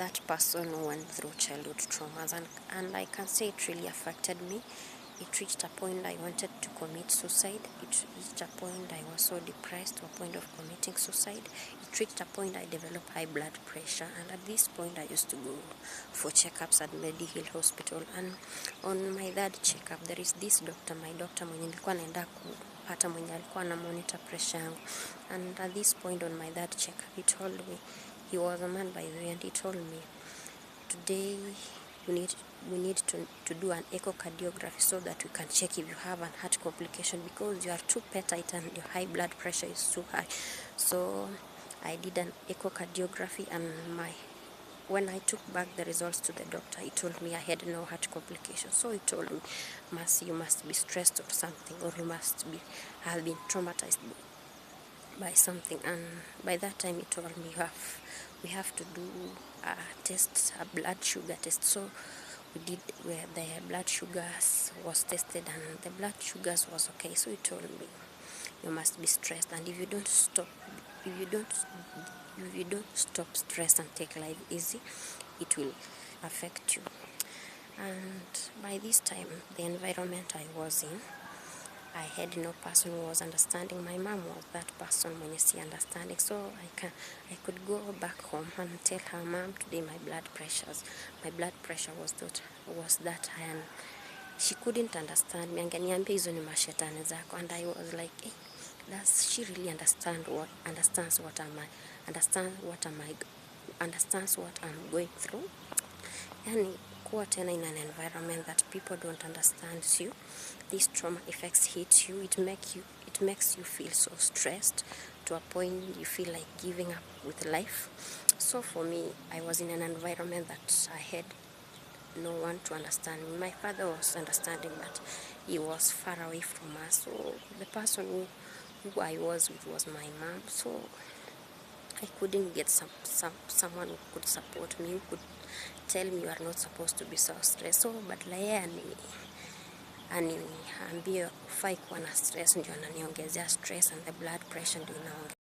that person went through childhood traumas, and I can say it really affected me. It reached a point I wanted to commit suicide. It reached a point I was so depressed to a point of committing suicide. It reached a point I developed high blood pressure, and at this point I used to go for checkups at Medihill Hospital. And on my third checkup, there is this doctor, my doctor mwenye nilikuwa naenda kupata, mwenye alikuwa na monitor pressure yangu. And at this point on my third checkup, he told me, he was a man by the way, and he told me, today we need to do an echocardiography so that we can check if you have an heart complication, because you are too petite and your high blood pressure is too high. So I did an echocardiography, and when I took back the results to the doctor, he told me I had no heart complication. So he told me, Mercy, you must be stressed or something, or you must have been traumatized by something. And by that time he told me we have to do a test, a blood sugar test. So we did, where the blood sugars was tested, and the blood sugars was okay. So he told me, you must be stressed, and if you don't stop stress and take life easy, it will affect you. And by this time, the environment I was in, I had no person who was understanding. My mom was that person when she understanding. So I could go back home and tell her, Mom, today my blood pressure was that high, and she couldn't understand me. Angeniambia hizo ni mashetani zako. And I was like, hey, does she really understands what I'm going through? Yani kuwa tena in an environment that people don't understand you, these trauma effects hit you, it makes you feel so stressed to a point you feel like giving up with life. So for me, I was in an environment that I had no one to understand me. My father was understanding, but he was far away from us. So the person who I was with was my mom. So I couldn't get someone who could support me, who could tell me you are not supposed to be so stressed. So badala yeye aniambie ufai kuwa na stress, ndio ananiongezea stress, and the blood pressure ndio inaongezea.